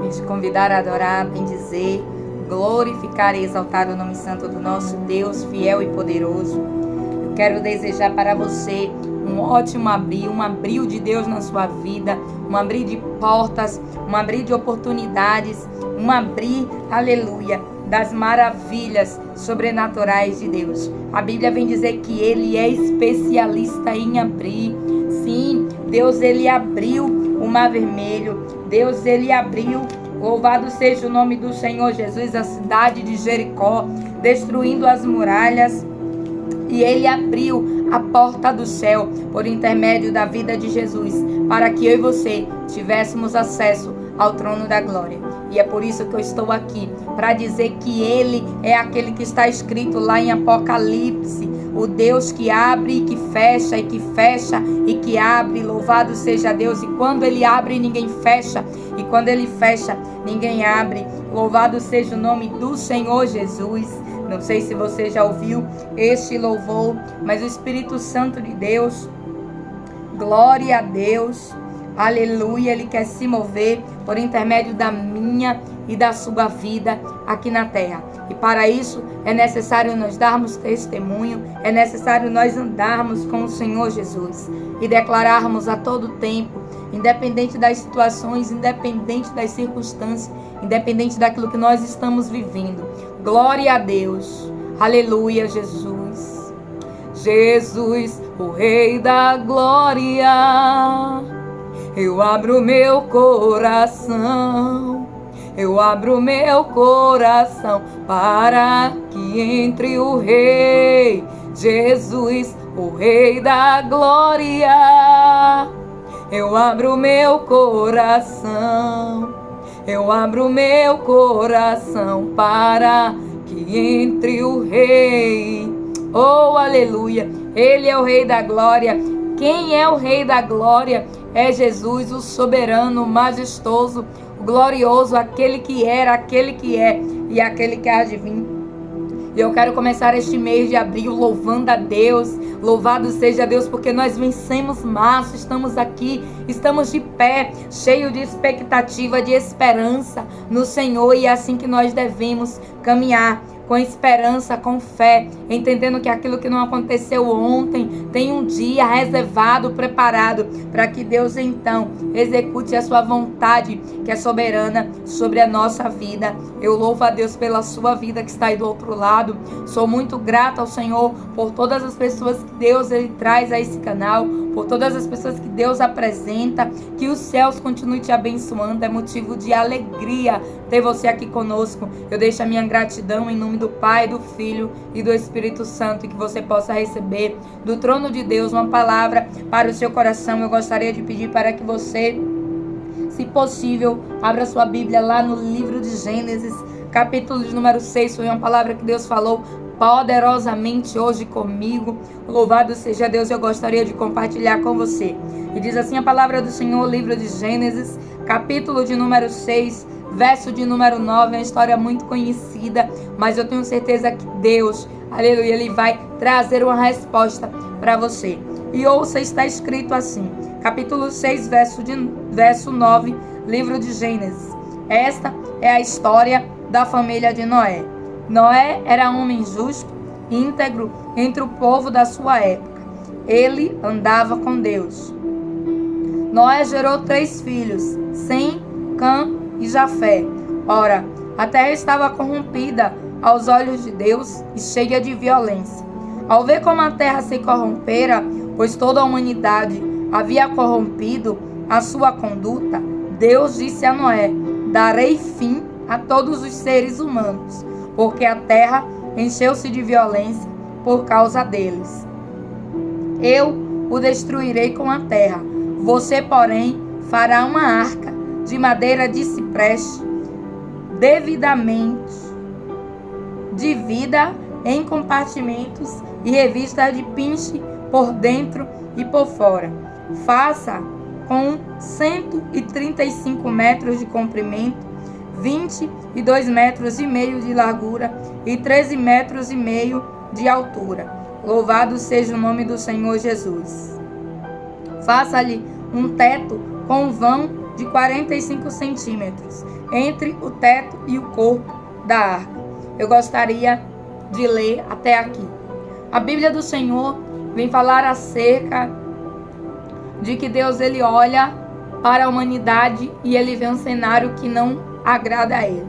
Vem te convidar a adorar, bendizer, glorificar e exaltar o nome santo do nosso Deus, fiel e poderoso. Eu quero desejar para você um ótimo abril, um abril de Deus na sua vida, um abril de portas, um abril de oportunidades, um abril, aleluia, das maravilhas sobrenaturais de Deus. A Bíblia vem dizer que Ele é especialista em abrir. Sim, Deus, Ele abriu o mar vermelho. Deus, Ele abriu, louvado seja o nome do Senhor Jesus, a cidade de Jericó, destruindo as muralhas. E Ele abriu a porta do céu por intermédio da vida de Jesus, para que eu e você tivéssemos acesso ao trono da glória. E é por isso que eu estou aqui, para dizer que Ele é aquele que está escrito lá em Apocalipse, o Deus que abre e que fecha, e que fecha e que abre. Louvado seja Deus. E quando Ele abre, ninguém fecha, e quando Ele fecha, ninguém abre. Louvado seja o nome do Senhor Jesus. Não sei se você já ouviu este louvor, mas o Espírito Santo de Deus, glória a Deus, aleluia, Ele quer se mover por intermédio da minha e da sua vida aqui na terra. E para isso é necessário nós darmos testemunho, é necessário nós andarmos com o Senhor Jesus e declararmos a todo tempo, independente das situações, independente das circunstâncias, independente daquilo que nós estamos vivendo. Glória a Deus. Aleluia, Jesus. Jesus, o Rei da Glória. Eu abro meu coração. Eu abro meu coração para que entre o Rei. Jesus, o Rei da Glória. Eu abro meu coração. Eu abro meu coração para que entre o Rei. Oh, aleluia. Ele é o Rei da Glória. Quem é o Rei da Glória? É Jesus, o soberano, o majestoso, o glorioso, aquele que era, aquele que é e aquele que há de vir. E eu quero começar este mês de abril louvando a Deus. Louvado seja Deus, porque nós vencemos março, estamos aqui, estamos de pé, cheio de expectativa, de esperança no Senhor. E é assim que nós devemos caminhar, com esperança, com fé, entendendo que aquilo que não aconteceu ontem tem um dia reservado, preparado, para que Deus então execute a sua vontade, que é soberana sobre a nossa vida. Eu louvo a Deus pela sua vida que está aí do outro lado. Sou muito grata ao Senhor por todas as pessoas que Deus Ele traz a esse canal, por todas as pessoas que Deus apresenta. Que os céus continuem te abençoando. É motivo de alegria ter você aqui conosco. Eu deixo a minha gratidão em nome do Pai, do Filho e do Espírito Santo, e que você possa receber do trono de Deus uma palavra para o seu coração. Eu gostaria de pedir para que você, se possível, abra sua Bíblia lá no livro de Gênesis, capítulo de número 6. Foi uma palavra que Deus falou poderosamente hoje comigo. Louvado seja Deus. Eu gostaria de compartilhar com você. E diz assim a palavra do Senhor, livro de Gênesis, capítulo de número 6, verso de número 9, é uma história muito conhecida, mas eu tenho certeza que Deus, aleluia, Ele vai trazer uma resposta para você. E ouça, está escrito assim, capítulo 6, verso 9, livro de Gênesis. Esta é a história da família de Noé. Noé era um homem justo e íntegro entre o povo da sua época. Ele andava com Deus. Noé gerou 3 filhos, Sem, Cã e Jafé. Ora, a terra estava corrompida aos olhos de Deus e cheia de violência. Ao ver como a terra se corrompera, pois toda a humanidade havia corrompido a sua conduta, Deus disse a Noé: darei fim a todos os seres humanos, porque a terra encheu-se de violência por causa deles. Eu o destruirei com a terra. Você, porém, fará uma arca de madeira de cipreste, devidamente divida em compartimentos e revista de pinche por dentro e por fora. Faça com 135 metros de comprimento, 22 metros e meio de largura e 13 metros e meio de altura. Louvado seja o nome do Senhor Jesus. Faça-lhe um teto com vão de 45 centímetros entre o teto e o corpo da arca. Eu gostaria de ler até aqui. A Bíblia do Senhor vem falar acerca de que Deus ele olha para a humanidade e ele vê um cenário que não agrada a ele.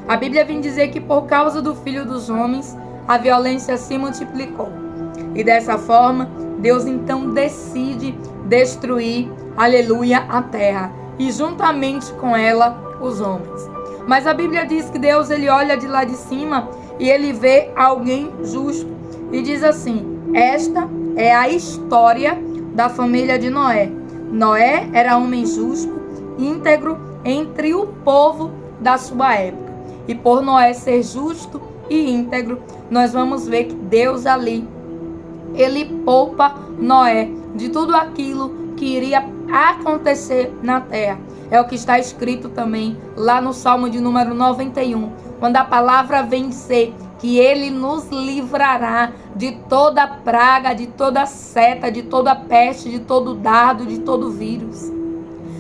A Bíblia vem dizer que por causa do Filho dos Homens, a violência se multiplicou. E dessa forma, Deus então decide destruir, aleluia, a terra. E juntamente com ela, os homens. Mas a Bíblia diz que Deus ele olha de lá de cima e ele vê alguém justo. E diz assim: esta é a história da família de Noé. Noé era homem justo, íntegro entre o povo da sua época. E por Noé ser justo e íntegro, nós vamos ver que Deus ali, ele poupa Noé de tudo aquilo que iria acontecer na terra. É o que está escrito também lá no Salmo de número 91, quando a palavra vem dizer que ele nos livrará de toda praga, de toda seta, de toda peste, de todo dardo, de todo vírus.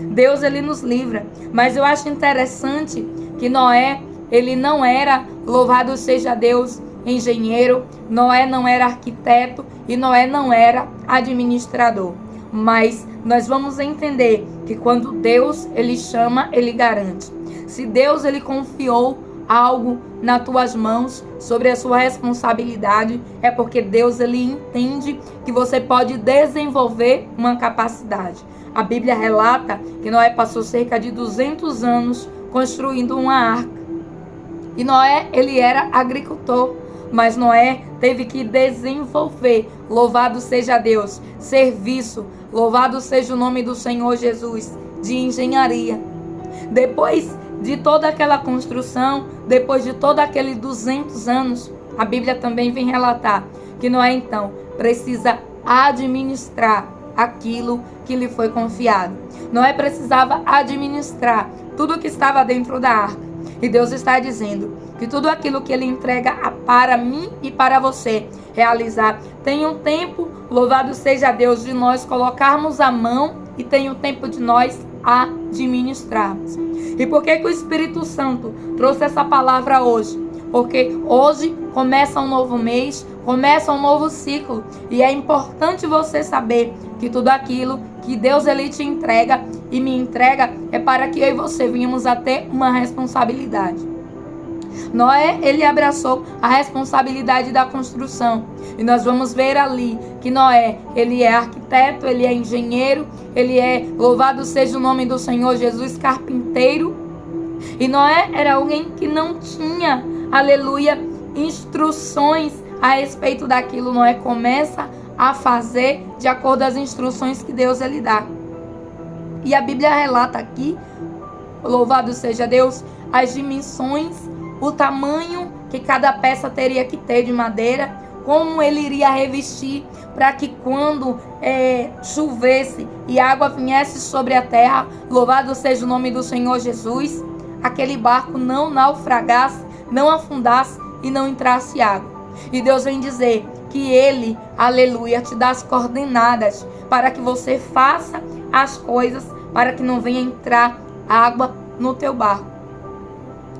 Deus ele nos livra. Mas eu acho interessante que Noé, ele não era, louvado seja Deus, engenheiro, Noé não era arquiteto e Noé não era administrador. Mas nós vamos entender que quando Deus ele chama, ele garante. Se Deus ele confiou algo nas tuas mãos, sobre a sua responsabilidade, é porque Deus ele entende que você pode desenvolver uma capacidade. A Bíblia relata que Noé passou cerca de 200 anos construindo uma arca. E Noé, ele era agricultor, mas Noé teve que desenvolver, louvado seja Deus, serviço, louvado seja o nome do Senhor Jesus, de engenharia. Depois de toda aquela construção, depois de todo aqueles 200 anos, a Bíblia também vem relatar que Noé então precisa administrar aquilo que lhe foi confiado. Noé precisava administrar tudo que estava dentro da arca. E Deus está dizendo que tudo aquilo que ele entrega para mim e para você realizar, tem um tempo, louvado seja Deus, de nós colocarmos a mão e tem um tempo de nós administrarmos. E por que o Espírito Santo trouxe essa palavra hoje? Porque hoje começa um novo mês, começa um novo ciclo. E é importante você saber que tudo aquilo que Deus ele te entrega e me entrega é para que eu e você venhamos a ter uma responsabilidade. Noé, ele abraçou a responsabilidade da construção. E nós vamos ver ali que Noé, ele é arquiteto, ele é engenheiro, ele é, louvado seja o nome do Senhor Jesus, carpinteiro. E Noé era alguém que não tinha, aleluia, instruções a respeito daquilo. Noé começa a fazer de acordo com as instruções que Deus lhe dá. E a Bíblia relata aqui, louvado seja Deus, as dimensões, o tamanho que cada peça teria que ter de madeira, como ele iria revestir para que quando chovesse e a água viesse sobre a terra, louvado seja o nome do Senhor Jesus, aquele barco não naufragasse, não afundasse e não entrasse água. E Deus vem dizer que ele, aleluia, te dá as coordenadas para que você faça as coisas, para que não venha entrar água no teu barco.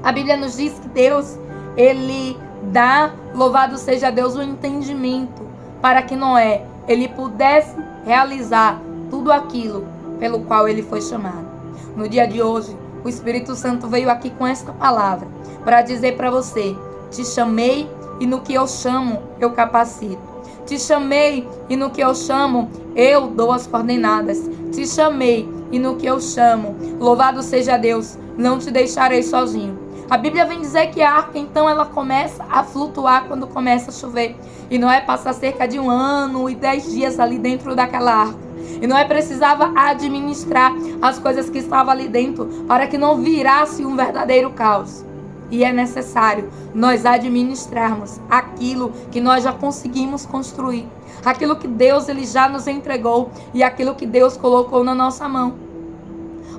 A Bíblia nos diz que Deus, ele dá, louvado seja Deus, o entendimento para que Noé, ele pudesse realizar tudo aquilo pelo qual ele foi chamado. No dia de hoje, o Espírito Santo veio aqui com esta palavra para dizer para você: te chamei e no que eu chamo, eu capacito. Te chamei e no que eu chamo, eu dou as coordenadas. Te chamei e no que eu chamo, louvado seja Deus, não te deixarei sozinho. A Bíblia vem dizer que a arca, então, ela começa a flutuar quando começa a chover. E Noé passa cerca de 1 ano e 10 dias ali dentro daquela arca. E Noé precisava administrar as coisas que estavam ali dentro para que não virasse um verdadeiro caos. E é necessário nós administrarmos aquilo que nós já conseguimos construir. Aquilo que Deus ele já nos entregou e aquilo que Deus colocou na nossa mão.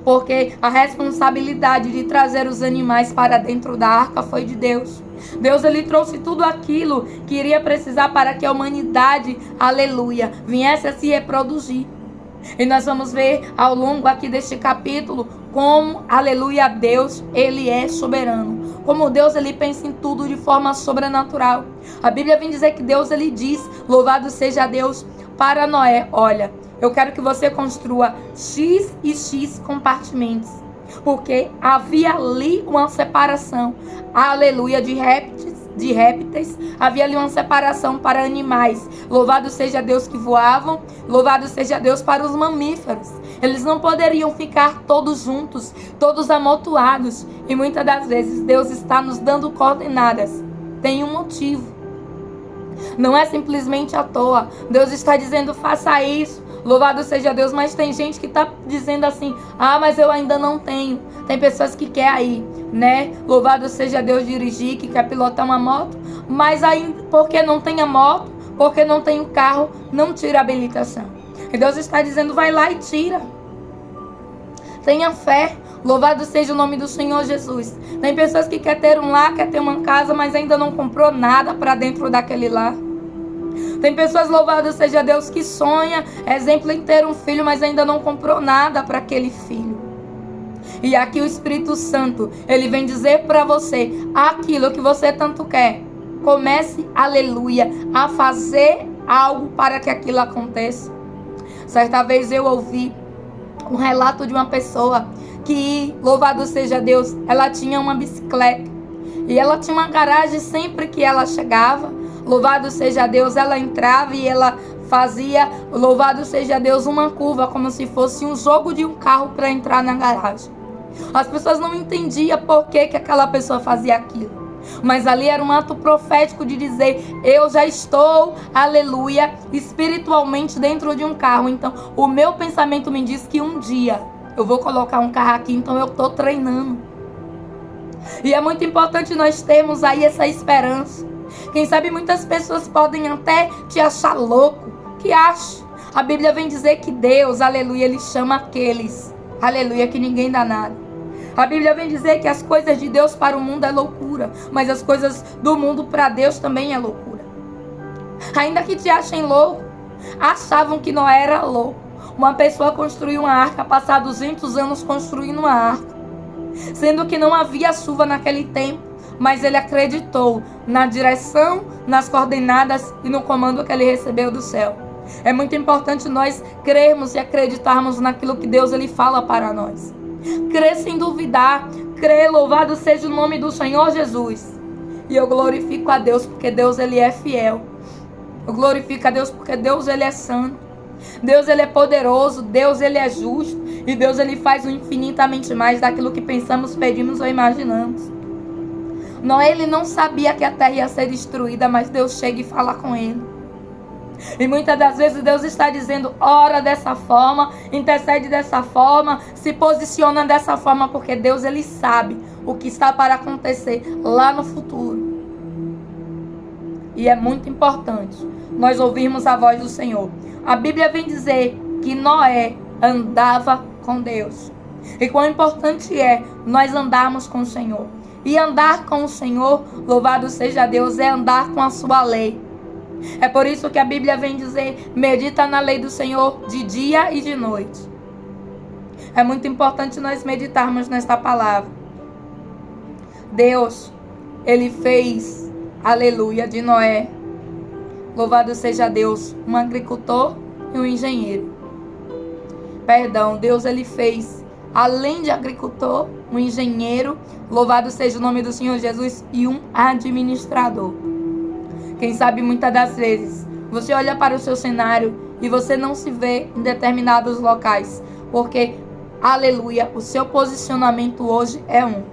Porque a responsabilidade de trazer os animais para dentro da arca foi de Deus. Deus ele trouxe tudo aquilo que iria precisar para que a humanidade, aleluia, viesse a se reproduzir. E nós vamos ver ao longo aqui deste capítulo como, aleluia, Deus, ele é soberano. Como Deus, ele pensa em tudo de forma sobrenatural. A Bíblia vem dizer que Deus, ele diz, louvado seja Deus, para Noé: olha, eu quero que você construa X e X compartimentos. Porque havia ali uma separação, aleluia, de répteis, havia ali uma separação para animais. Louvado seja Deus que voavam, louvado seja Deus para os mamíferos. Eles não poderiam ficar todos juntos, todos amontoados. E muitas das vezes Deus está nos dando coordenadas. Tem um motivo. Não é simplesmente à toa. Deus está dizendo: faça isso. Louvado seja Deus. Mas tem gente que está dizendo assim: ah, mas eu ainda não tenho. Tem pessoas que querem ir, né? Louvado seja Deus, dirigir, que quer pilotar uma moto. Mas aí, porque não tem a moto, porque não tem o carro, não tira a habilitação. E Deus está dizendo: vai lá e tira. Tenha fé. Louvado seja o nome do Senhor Jesus. Tem pessoas que querem ter um lar, quer ter uma casa, mas ainda não comprou nada para dentro daquele lar. Tem pessoas, louvado seja Deus, que sonha, exemplo, em ter um filho, mas ainda não comprou nada para aquele filho. E aqui o Espírito Santo, ele vem dizer para você aquilo que você tanto quer. Comece, aleluia, a fazer algo para que aquilo aconteça. Certa vez eu ouvi um relato de uma pessoa que, louvado seja Deus, ela tinha uma bicicleta. E ela tinha uma garagem. Sempre que ela chegava, louvado seja Deus, ela entrava e ela fazia, louvado seja Deus, uma curva, como se fosse um jogo de um carro para entrar na garagem. As pessoas não entendiam por que aquela pessoa fazia aquilo. Mas ali era um ato profético de dizer: eu já estou, aleluia, espiritualmente dentro de um carro. Então o meu pensamento me diz que um dia eu vou colocar um carro aqui, então eu estou treinando. E é muito importante nós termos aí essa esperança. Quem sabe muitas pessoas podem até te achar louco, que acha. A Bíblia vem dizer que Deus, aleluia, ele chama aqueles, aleluia, que ninguém dá nada. A Bíblia vem dizer que as coisas de Deus para o mundo é loucura, mas as coisas do mundo para Deus também é loucura. Ainda que te achem louco, achavam que Noé era louco. Uma pessoa construiu uma arca, passar 200 anos construindo uma arca, sendo que não havia chuva naquele tempo, mas ele acreditou na direção, nas coordenadas e no comando que ele recebeu do céu. É muito importante nós crermos e acreditarmos naquilo que Deus ele fala para nós. Crer sem duvidar, crer, louvado seja o nome do Senhor Jesus. E eu glorifico a Deus porque Deus ele é fiel. Eu glorifico a Deus porque Deus ele é santo. Deus ele é poderoso, Deus ele é justo e Deus ele faz o infinitamente mais daquilo que pensamos, pedimos ou imaginamos. Noé ele não sabia que a terra ia ser destruída, mas Deus chega e fala com ele. E muitas das vezes Deus está dizendo: ora dessa forma, intercede dessa forma, se posiciona dessa forma, porque Deus ele sabe o que está para acontecer lá no futuro. E é muito importante nós ouvirmos a voz do Senhor. A Bíblia vem dizer que Noé andava com Deus. E quão importante é nós andarmos com o Senhor. E andar com o Senhor, louvado seja Deus, é andar com a sua lei. É por isso que a Bíblia vem dizer: medita na lei do Senhor de dia e de noite. É muito importante nós meditarmos nesta palavra. Deus, ele fez, aleluia, de Noé, louvado seja Deus, um agricultor e um engenheiro. Deus ele fez, além de agricultor, um engenheiro, louvado seja o nome do Senhor Jesus, e um administrador. Quem sabe muitas das vezes você olha para o seu cenário e você não se vê em determinados locais, porque, aleluia, o seu posicionamento hoje é um.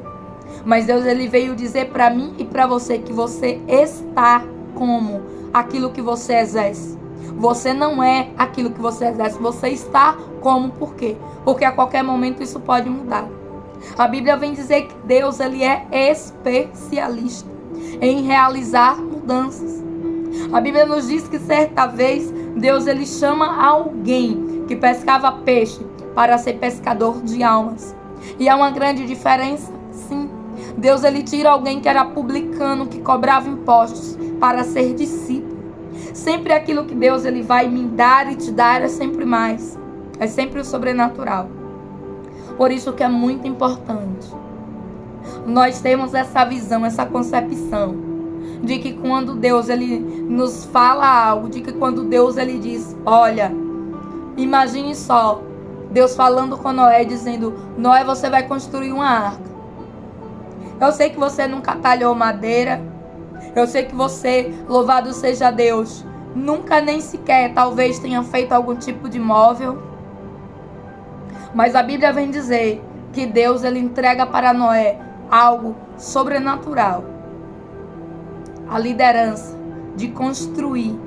Mas Deus ele veio dizer para mim e para você que você está como aquilo que você exerce. Você não é aquilo que você exerce, você está como. Por quê? Porque a qualquer momento isso pode mudar. A Bíblia vem dizer que Deus ele é especialista em realizar mudanças. A Bíblia nos diz que certa vez Deus ele chama alguém que pescava peixe para ser pescador de almas. E há uma grande diferença? Sim. Deus ele tira alguém que era publicano, que cobrava impostos, para ser discípulo. Sempre aquilo que Deus ele vai me dar e te dar é sempre mais. É sempre o sobrenatural. Por isso que é muito importante nós temos essa visão, essa concepção de que quando Deus ele nos fala algo, de que quando Deus ele diz, olha, imagine só, Deus falando com Noé, dizendo, Noé, você vai construir uma arca. Eu sei que você nunca talhou madeira, eu sei que você, louvado seja Deus, nunca nem sequer talvez tenha feito algum tipo de móvel, mas a Bíblia vem dizer que Deus ele entrega para Noé algo sobrenatural, a liderança de construir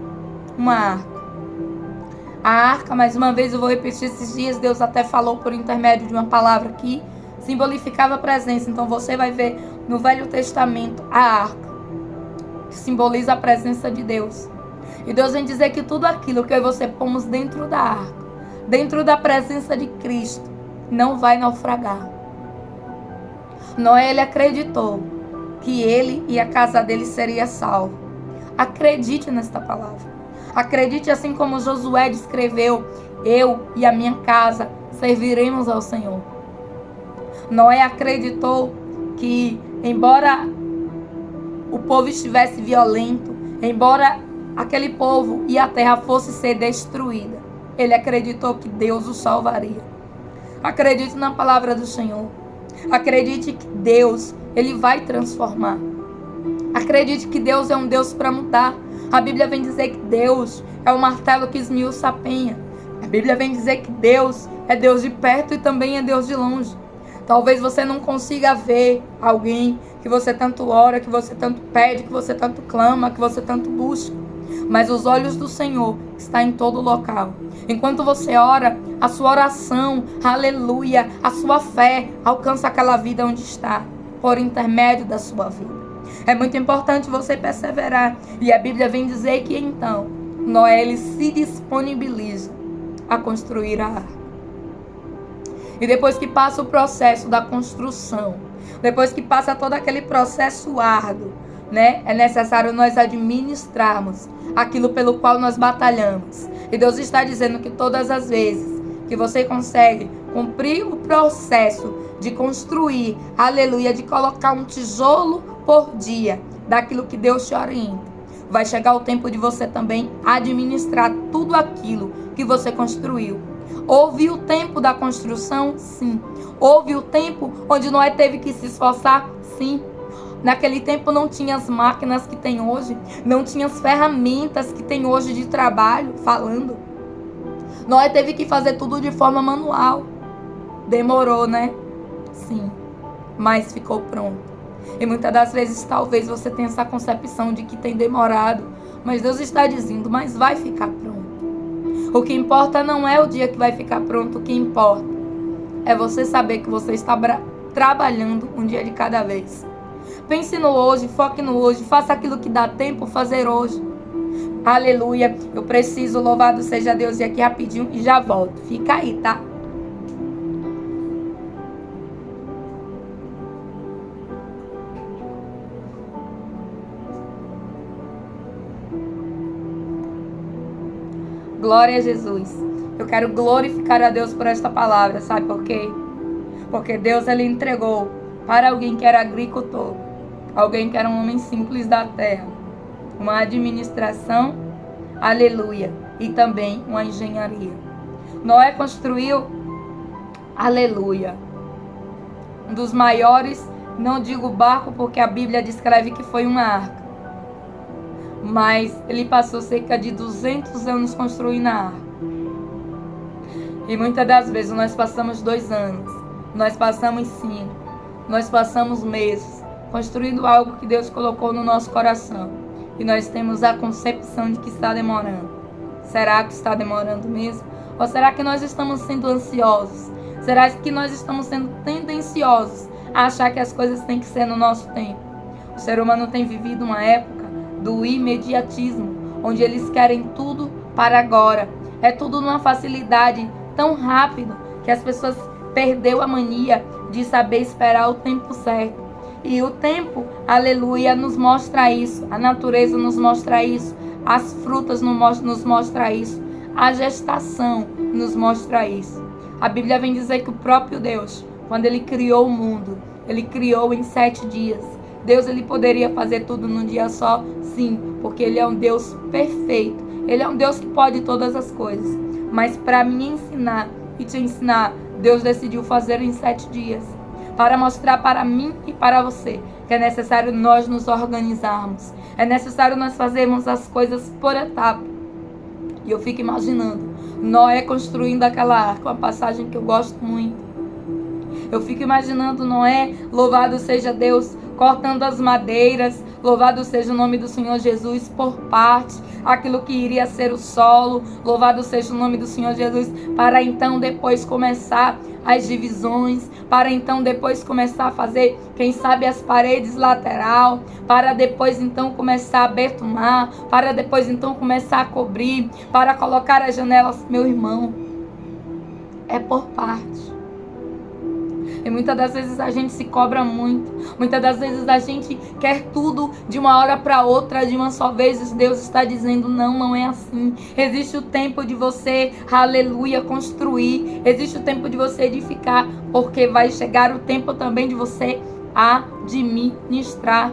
uma arca. A arca, mais uma vez eu vou repetir esses dias, Deus até falou por intermédio de uma palavra que simbolizava a presença. Então você vai ver no Velho Testamento a arca, que simboliza a presença de Deus. E Deus vem dizer que tudo aquilo que eu e você pomos dentro da arca, dentro da presença de Cristo, não vai naufragar. Noé, ele acreditou que ele e a casa dele seria salvo. Acredite nesta palavra. Acredite assim como Josué descreveu, eu e a minha casa serviremos ao Senhor. Noé acreditou que, embora o povo estivesse violento, embora aquele povo e a terra fosse ser destruída, ele acreditou que Deus o salvaria. Acredite na palavra do Senhor. Acredite que Deus, ele vai transformar. Acredite que Deus é um Deus para mudar. A Bíblia vem dizer que Deus é o martelo que esmiuça a penha. A Bíblia vem dizer que Deus é Deus de perto e também é Deus de longe. Talvez você não consiga ver alguém que você tanto ora, que você tanto pede, que você tanto clama, que você tanto busca. Mas os olhos do Senhor estão em todo local. Enquanto você ora, a sua oração, aleluia, a sua fé alcança aquela vida onde está, por intermédio da sua vida. É muito importante você perseverar. E a Bíblia vem dizer que então Noé ele se disponibiliza a construir a arca. E depois que passa o processo da construção, depois que passa todo aquele processo árduo, né, é necessário nós administrarmos aquilo pelo qual nós batalhamos. E Deus está dizendo que todas as vezes que você consegue cumprir o processo de construir, aleluia, de colocar um tijolo por dia daquilo que Deus te orienta, vai chegar o tempo de você também administrar tudo aquilo que você construiu. Houve o tempo da construção? Sim. Houve o tempo onde Noé teve que se esforçar? Sim. Naquele tempo não tinha as máquinas que tem hoje, não tinha as ferramentas que tem hoje de trabalho, falando. Noé teve que fazer tudo de forma manual. Demorou, né? Sim, mas ficou pronto. E muitas das vezes talvez você tenha essa concepção de que tem demorado, mas Deus está dizendo, mas vai ficar pronto. O que importa não é o dia que vai ficar pronto, o que importa é você saber que você está trabalhando um dia de cada vez. Pense no hoje, foque no hoje, faça aquilo que dá tempo fazer hoje. Aleluia, eu preciso, louvado seja Deus, ir aqui rapidinho e já volto. Fica aí, tá? Glória a Jesus. Eu quero glorificar a Deus por esta palavra, sabe por quê? Porque Deus ele entregou para alguém que era agricultor, alguém que era um homem simples da terra, uma administração, aleluia, e também uma engenharia. Noé construiu, aleluia, um dos maiores, não digo barco porque a Bíblia descreve que foi uma arca, mas ele passou cerca de 200 anos construindo a arca. E muitas das vezes nós passamos 2 anos, nós passamos 5, nós passamos meses construindo algo que Deus colocou no nosso coração. E nós temos a concepção de que está demorando. Será que está demorando mesmo? Ou será que nós estamos sendo ansiosos? Será que nós estamos sendo tendenciosos a achar que as coisas têm que ser no nosso tempo? O ser humano tem vivido uma época do imediatismo, onde eles querem tudo para agora. É tudo numa facilidade tão rápido que as pessoas perderam a mania de saber esperar o tempo certo. E o tempo, aleluia, nos mostra isso. A natureza nos mostra isso. As frutas nos mostra isso. A gestação nos mostra isso. A Bíblia vem dizer que o próprio Deus, quando Ele criou o mundo, Ele criou em 7 dias. Deus, Ele poderia fazer tudo num dia só? Sim, porque Ele é um Deus perfeito. Ele é um Deus que pode todas as coisas. Mas para me ensinar e te ensinar, Deus decidiu fazer em 7 dias. Para mostrar para mim e para você que é necessário nós nos organizarmos. É necessário nós fazermos as coisas por etapa. E eu fico imaginando Noé construindo aquela arca, uma passagem que eu gosto muito. Eu fico imaginando Noé, louvado seja Deus, cortando as madeiras, louvado seja o nome do Senhor Jesus, por parte, aquilo que iria ser o solo, louvado seja o nome do Senhor Jesus, para então depois começar as divisões, para então depois começar a fazer, quem sabe, as paredes lateral, para depois então começar a betumar, para depois então começar a cobrir, para colocar as janelas. Meu irmão, é por parte. E muitas das vezes a gente se cobra muito. Muitas das vezes a gente quer tudo de uma hora para outra, de uma só vez. Deus está dizendo, não, não é assim. Existe o tempo de você, aleluia, construir. Existe o tempo de você edificar. Porque vai chegar o tempo também de você administrar.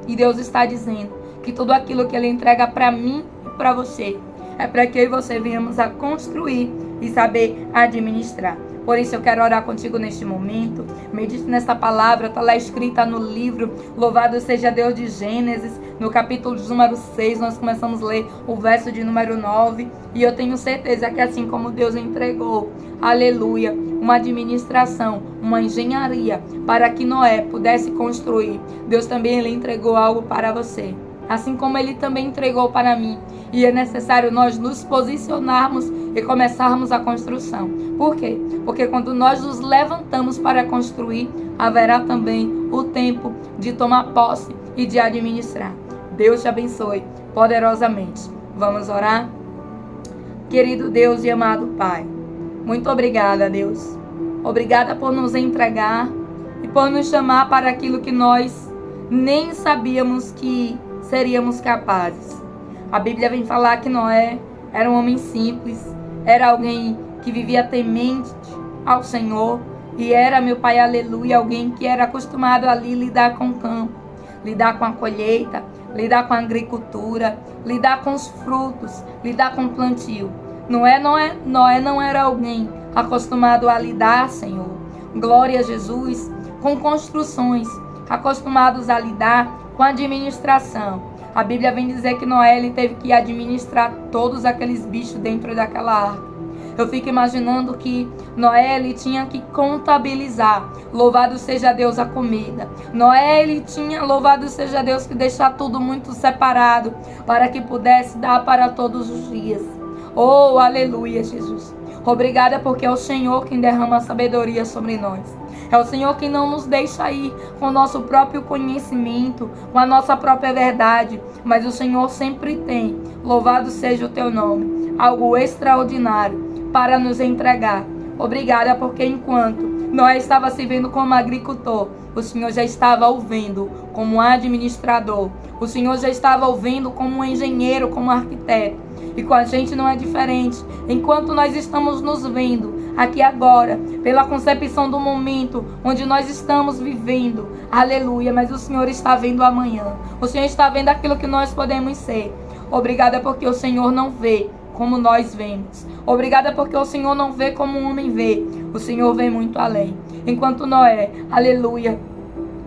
E Deus está dizendo que tudo aquilo que Ele entrega para mim e para você é para que eu e você venhamos a construir e saber administrar. Por isso eu quero orar contigo neste momento. Medite nessa palavra, está lá escrita no livro Louvado seja Deus de Gênesis, no capítulo de número 6, nós começamos a ler o verso de número 9. E eu tenho certeza que assim como Deus entregou, aleluia, uma administração, uma engenharia para que Noé pudesse construir, Deus também Ele entregou algo para você. Assim como Ele também entregou para mim. E é necessário nós nos posicionarmos e começarmos a construção. Por quê? Porque quando nós nos levantamos para construir, haverá também o tempo de tomar posse e de administrar. Deus te abençoe poderosamente. Vamos orar? Querido Deus e amado Pai, muito obrigada, Deus. Obrigada por nos entregar e por nos chamar para aquilo que nós nem sabíamos que seríamos capazes. A Bíblia vem falar que Noé era um homem simples, era alguém que vivia temente ao Senhor e era, meu Pai, aleluia, alguém que era acostumado ali lidar com o campo, lidar com a colheita, lidar com a agricultura, lidar com os frutos, lidar com o plantio. Noé não era alguém acostumado a lidar, Senhor, glória a Jesus, com construções, acostumados a lidar com a administração. A Bíblia vem dizer que Noé ele teve que administrar todos aqueles bichos dentro daquela arca. Eu fico imaginando que Noé ele tinha que contabilizar. Louvado seja Deus a comida. Noé ele tinha, louvado seja Deus, que deixar tudo muito separado para que pudesse dar para todos os dias. Oh, aleluia, Jesus. Obrigada porque é o Senhor quem derrama a sabedoria sobre nós. É o Senhor quem não nos deixa ir com o nosso próprio conhecimento, com a nossa própria verdade. Mas o Senhor sempre tem, louvado seja o teu nome, algo extraordinário para nos entregar. Obrigada porque enquanto Noé estava se vendo como agricultor, o Senhor já estava o vendo como administrador. O Senhor já estava o vendo como um engenheiro, como um arquiteto. E com a gente não é diferente. Enquanto nós estamos nos vendo aqui agora, pela concepção do momento onde nós estamos vivendo, aleluia, mas o Senhor está vendo amanhã. O Senhor está vendo aquilo que nós podemos ser. Obrigada porque o Senhor não vê como nós vemos. Obrigada porque o Senhor não vê como um homem vê. O Senhor vê muito além. Enquanto Noé, aleluia,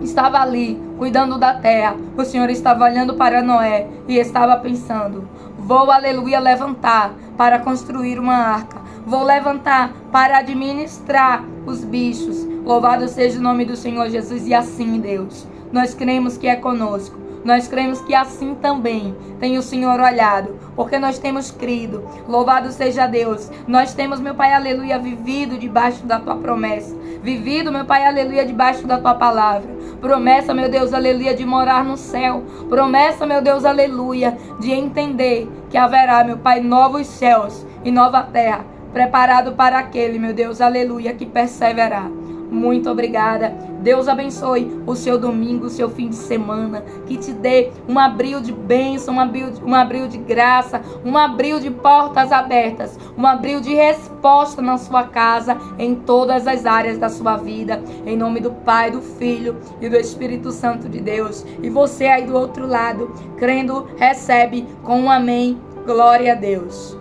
estava ali cuidando da terra, o Senhor estava olhando para Noé e estava pensando: vou, aleluia, levantar para construir uma arca. Vou levantar para administrar os bichos. Louvado seja o nome do Senhor Jesus. E assim, Deus, nós cremos que é conosco. Nós cremos que assim também tem o Senhor olhado, porque nós temos crido. Louvado seja Deus. Nós temos, meu Pai, aleluia, vivido debaixo da Tua promessa. Vivido, meu Pai, aleluia, debaixo da Tua palavra. Promessa, meu Deus, aleluia, de morar no céu. Promessa, meu Deus, aleluia, de entender que haverá, meu Pai, novos céus e nova terra, preparado para aquele, meu Deus, aleluia, que perseverar. Muito obrigada. Deus abençoe o seu domingo, o seu fim de semana, que te dê um abril de bênção, um abril de graça, um abril de portas abertas, um abril de resposta na sua casa, em todas as áreas da sua vida, em nome do Pai, do Filho e do Espírito Santo de Deus. E você aí do outro lado, crendo, recebe com um amém. Glória a Deus.